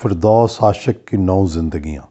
فردوس عاشق کی 9 زندگیاں۔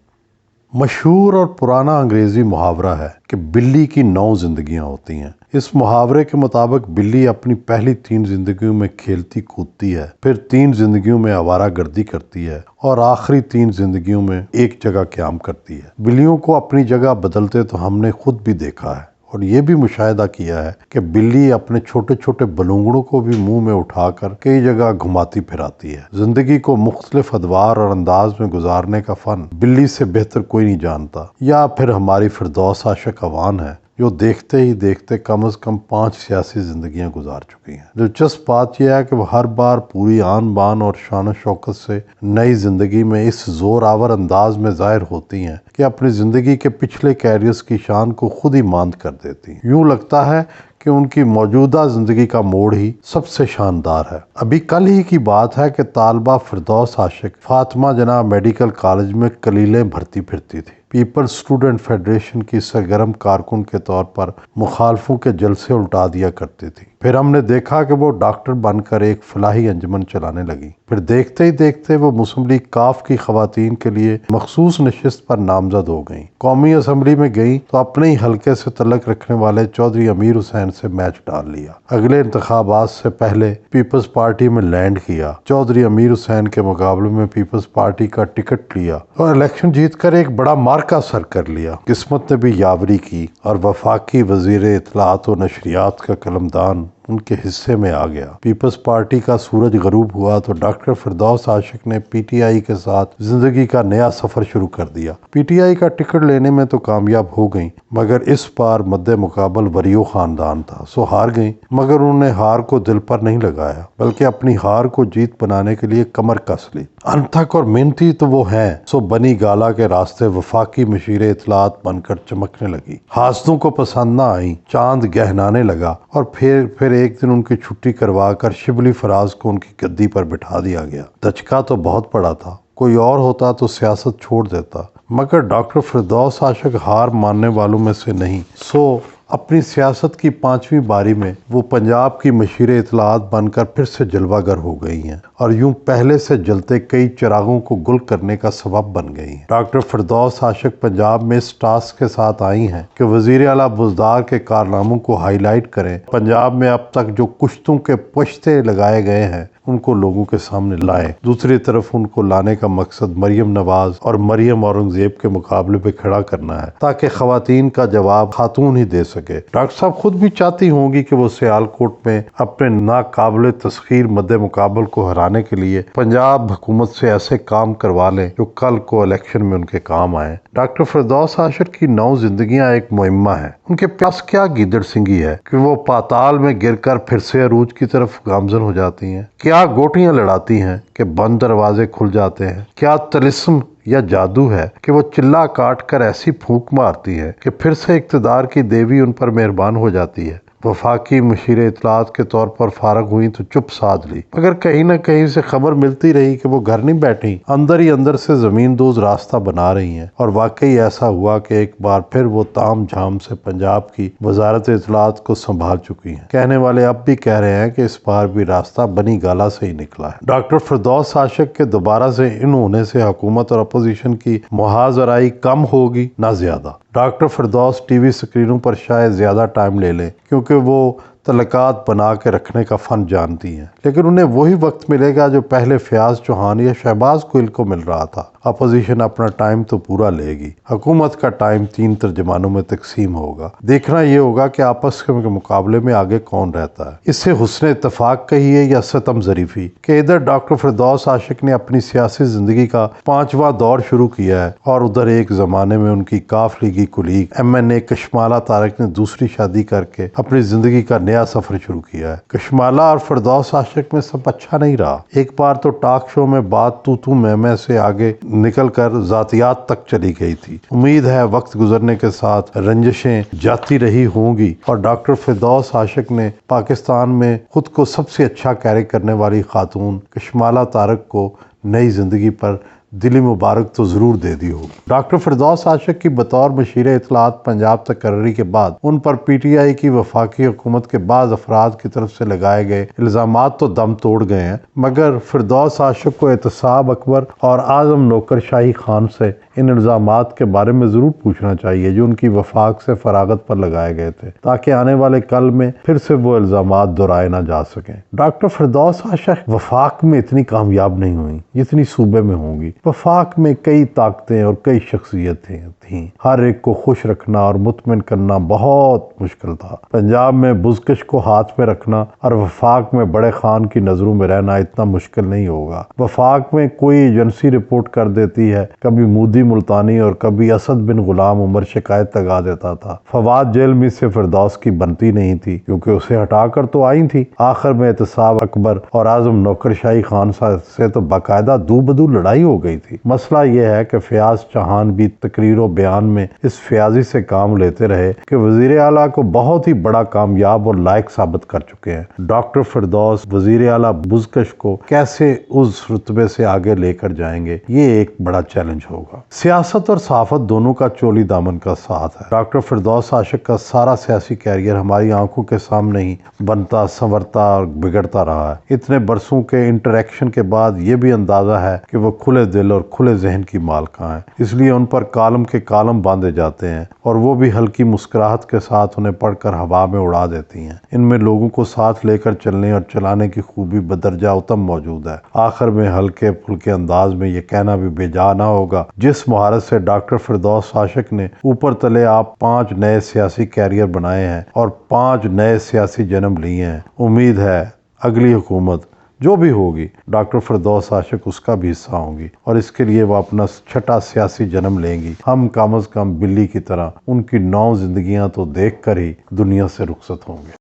مشہور اور پرانا انگریزی محاورہ ہے کہ بلی کی 9 زندگیاں ہوتی ہیں۔ اس محاورے کے مطابق بلی اپنی پہلی 3 زندگیوں میں کھیلتی کودتی ہے، پھر 3 زندگیوں میں آوارہ گردی کرتی ہے اور آخری 3 زندگیوں میں ایک جگہ قیام کرتی ہے۔ بلیوں کو اپنی جگہ بدلتے تو ہم نے خود بھی دیکھا ہے اور یہ بھی مشاہدہ کیا ہے کہ بلی اپنے چھوٹے چھوٹے بلونگڑوں کو بھی منہ میں اٹھا کر کئی جگہ گھماتی پھراتی ہے۔ زندگی کو مختلف ادوار اور انداز میں گزارنے کا فن بلی سے بہتر کوئی نہیں جانتا، یا پھر ہماری فردوس عاشق عوام ہے جو دیکھتے ہی دیکھتے کم از کم 5 سیاسی زندگیاں گزار چکی ہیں۔ دلچسپ بات یہ ہے کہ وہ ہر بار پوری آن بان اور شان و شوکت سے نئی زندگی میں اس زور آور انداز میں ظاہر ہوتی ہیں کہ اپنی زندگی کے پچھلے کیریئرز کی شان کو خود ہی ماند کر دیتی ہیں۔ یوں لگتا ہے کہ ان کی موجودہ زندگی کا موڑ ہی سب سے شاندار ہے۔ ابھی کل ہی کی بات ہے کہ طالبہ فردوس عاشق فاطمہ جناح میڈیکل کالج میں کلیلیں بھرتی پھرتی تھی۔ پیپلز اسٹوڈنٹ فیڈریشن کی سرگرم کارکن کے طور پر مخالفوں کے جلسے الٹا دیا کرتی تھی۔ پھر ہم نے دیکھا کہ وہ ڈاکٹر بن کر ایک فلاحی انجمن چلانے لگی۔ پھر دیکھتے ہی دیکھتے وہ مسلم لیگ کاف کی خواتین کے لیے مخصوص نشست پر نامزد ہو گئیں۔ قومی اسمبلی میں گئیں تو اپنے ہی حلقے سے تعلق رکھنے والے چودھری امیر حسین سے میچ ڈال لیا۔ اگلے انتخابات سے پہلے پیپلز پارٹی میں لینڈ کیا، چودھری امیر حسین کے مقابلے میں پیپلز پارٹی کا ٹکٹ لیا اور الیکشن جیت کر ایک بڑا مارکہ سر کر لیا۔ قسمت نے بھی یاوری کی اور وفاقی وزیر اطلاعات و نشریات کا قلمدان ان کے حصے میں آ گیا۔ پیپلز پارٹی کا سورج غروب ہوا تو ڈاکٹر فردوس عاشق نے پی ٹی آئی کے ساتھ زندگی کا نیا سفر شروع کر دیا۔ پی ٹی آئی کا ٹکٹ لینے میں تو کامیاب ہو گئیں، مگر اس بار مد مقابل وریو خاندان تھا، سو ہار گئیں۔ مگر انہوں نے ہار کو دل پر نہیں لگایا، بلکہ اپنی ہار کو جیت بنانے کے لیے کمر کس لی۔ انتھک اور محنتی تو وہ ہیں، سو بنی گالا کے راستے وفاقی مشیر اطلاعات بن کر چمکنے لگی۔ حاسدوں کو پسند نہ آئیں، چاند گہنانے لگا اور پھر ایک دن ان کی چھٹی کروا کر شبلی فراز کو ان کی گدی پر بٹھا دیا گیا۔ دھچکا تو بہت پڑا تھا، کوئی اور ہوتا تو سیاست چھوڑ دیتا، مگر ڈاکٹر فردوس عاشق ہار ماننے والوں میں سے نہیں، سو اپنی سیاست کی 5ویں باری میں وہ پنجاب کی مشیر اطلاعات بن کر پھر سے جلوہ گر ہو گئی ہیں اور یوں پہلے سے جلتے کئی چراغوں کو گل کرنے کا سبب بن گئی ہیں۔ ڈاکٹر فردوس عاشق پنجاب میں اس ٹاسک کے ساتھ آئی ہیں کہ وزیر اعلیٰ بزدار کے کارناموں کو ہائی لائٹ کریں، پنجاب میں اب تک جو کشتوں کے پشتے لگائے گئے ہیں ان کو لوگوں کے سامنے لائیں۔ دوسری طرف ان کو لانے کا مقصد مریم نواز اور مریم اورنگزیب کے مقابلے پہ کھڑا کرنا ہے تاکہ خواتین کا جواب خاتون ہی دے سکے۔ ڈاکٹر صاحب خود بھی چاہتی ہوں گی کہ وہ سیالکوٹ میں اپنے ناقابل تسخیر مد مقابل کو ہرانے کے لیے پنجاب حکومت سے ایسے کام کروا لیں جو کل کو الیکشن میں ان کے کام آئیں۔ ڈاکٹر فردوس عاشق کی 9 زندگیاں ایک مہمہ ہے۔ ان کے پاس کیا گیدڑ سنگھی ہے کہ وہ پاتال میں گر کر پھر سے عروج کی طرف گامزن ہو جاتی ہیں؟ کیا گوٹیاں لڑاتی ہیں کہ بند دروازے کھل جاتے ہیں؟ کیا طلسم یا جادو ہے کہ وہ چلا کاٹ کر ایسی پھونک مارتی ہے کہ پھر سے اقتدار کی دیوی ان پر مہربان ہو جاتی ہے؟ وفاقی مشیر اطلاعات کے طور پر فارغ ہوئی تو چپ سادھ لی، مگر کہیں نہ کہیں سے خبر ملتی رہی کہ وہ گھر نہیں بیٹھی، اندر ہی اندر سے زمین دوز راستہ بنا رہی ہیں۔ اور واقعی ایسا ہوا کہ ایک بار پھر وہ تام جھام سے پنجاب کی وزارت اطلاعات کو سنبھال چکی ہیں۔ کہنے والے اب بھی کہہ رہے ہیں کہ اس بار بھی راستہ بنی گالا سے ہی نکلا ہے۔ ڈاکٹر فردوس عاشق کے دوبارہ سے ان ہونے سے حکومت اور اپوزیشن کی محاذ آرائی کم ہوگی نہ زیادہ۔ ڈاکٹر فردوس ٹی وی سکرینوں پر شاید زیادہ ٹائم لے لیں کیونکہ وہ تعلقات بنا کے رکھنے کا فن جانتی ہیں، لیکن انہیں وہی وقت ملے گا جو پہلے فیاض چوہان یا شہباز گل کو مل رہا تھا۔ اپوزیشن اپنا ٹائم تو پورا لے گی، حکومت کا ٹائم 3 ترجمانوں میں تقسیم ہوگا۔ دیکھنا یہ ہوگا کہ آپس کے مقابلے میں آگے کون رہتا ہے۔ اس سے حسن اتفاق کہیے یا ستم ظریفی کہ ادھر ڈاکٹر فردوس عاشق نے اپنی سیاسی زندگی کا 5واں دور شروع کیا ہے اور ادھر ایک زمانے میں ان کی کاف لیگی کلیگ MNA کشمالہ طارق نے دوسری شادی کر کے اپنی زندگی کا نیا سفر شروع کیا ہے۔ کشمالہ اور فردوس عاشق میں سب اچھا نہیں رہا۔ ایک بار تو ٹاک شو میں بات تو میں سے آگے نکل کر ذاتیات تک چلی گئی تھی۔ امید ہے وقت گزرنے کے ساتھ رنجشیں جاتی رہی ہوں گی اور ڈاکٹر فردوس عاشق نے پاکستان میں خود کو سب سے اچھا کیری کرنے والی خاتون کشمالہ طارق کو نئی زندگی پر دلی مبارک تو ضرور دے دی ہوگی۔ ڈاکٹر فردوس عاشق کی بطور مشیر اطلاعات پنجاب تقرری کے بعد ان پر پی ٹی آئی کی وفاقی حکومت کے بعض افراد کی طرف سے لگائے گئے الزامات تو دم توڑ گئے ہیں، مگر فردوس عاشق کو احتساب اکبر اور اعظم نوکر شاہی خان سے ان الزامات کے بارے میں ضرور پوچھنا چاہیے جو ان کی وفاق سے فراغت پر لگائے گئے تھے، تاکہ آنے والے کل میں پھر سے وہ الزامات دہرائے نہ جا سکیں۔ ڈاکٹر فردوس عاشق وفاق میں اتنی کامیاب نہیں ہوئیں جتنی صوبے میں ہوں گی۔ وفاق میں کئی طاقتیں اور کئی شخصیتیں تھیں، ہر ایک کو خوش رکھنا اور مطمئن کرنا بہت مشکل تھا۔ پنجاب میں بزکش کو ہاتھ میں رکھنا اور وفاق میں بڑے خان کی نظروں میں رہنا اتنا مشکل نہیں ہوگا۔ وفاق میں کوئی ایجنسی رپورٹ کر دیتی ہے، کبھی مودی ملتانی اور کبھی اسد بن غلام عمر شکایت لگا دیتا تھا۔ فواد جیل میں سے فردوس کی بنتی نہیں تھی کیونکہ اسے ہٹا کر تو آئی تھی۔ آخر میں احتساب اکبر اور اعظم نوکر شاہی خان سے تو باقاعدہ دو بدو لڑائی ہو گئی تھی۔ مسئلہ یہ ہے کہ فیاض چوہان بھی تقریر و بیان میں اس فیاضی سے کام لیتے رہے کہ وزیر اعلیٰ کو بہت ہی بڑا کامیاب اور لائق ثابت کر چکے ہیں۔ ڈاکٹر فردوس وزیر اعلیٰ بزکش کو کیسے اس رتبے سے آگے لے کر جائیں گے، یہ ایک بڑا چیلنج ہوگا۔ سیاست اور صحافت دونوں کا چولی دامن کا ساتھ ہے۔ ڈاکٹر فردوس عاشق کا سارا سیاسی کیریئر ہماری آنکھوں کے سامنے ہی بنتا سنورتا اور بگڑتا رہا ہے۔ اتنے برسوں کے انٹریکشن کے بعد یہ بھی اندازہ ہے کہ وہ کھلے دل اور کھلے ذہن کی مالکہ ہیں، اس لیے ان پر کالم کے کالم باندھے جاتے ہیں اور وہ بھی ہلکی مسکراہٹ کے ساتھ انہیں پڑھ کر ہوا میں اڑا دیتی ہیں۔ ان میں لوگوں کو ساتھ لے کر چلنے اور چلانے کی خوبی بدرجہ اتم موجود ہے۔ آخر میں ہلکے پھلکے انداز میں یہ کہنا بھی بے جا نہ ہوگا، جس مہارت سے ڈاکٹر فردوس عاشق نے اوپر تلے آپ 5 نئے سیاسی کیریئر بنائے ہیں اور 5 نئے سیاسی جنم لیے ہیں، امید ہے اگلی حکومت جو بھی ہوگی ڈاکٹر فردوس عاشق اس کا بھی حصہ ہوں گی اور اس کے لیے وہ اپنا چھٹا سیاسی جنم لیں گی۔ ہم کم از کم بلی کی طرح ان کی 9 زندگیاں تو دیکھ کر ہی دنیا سے رخصت ہوں گے۔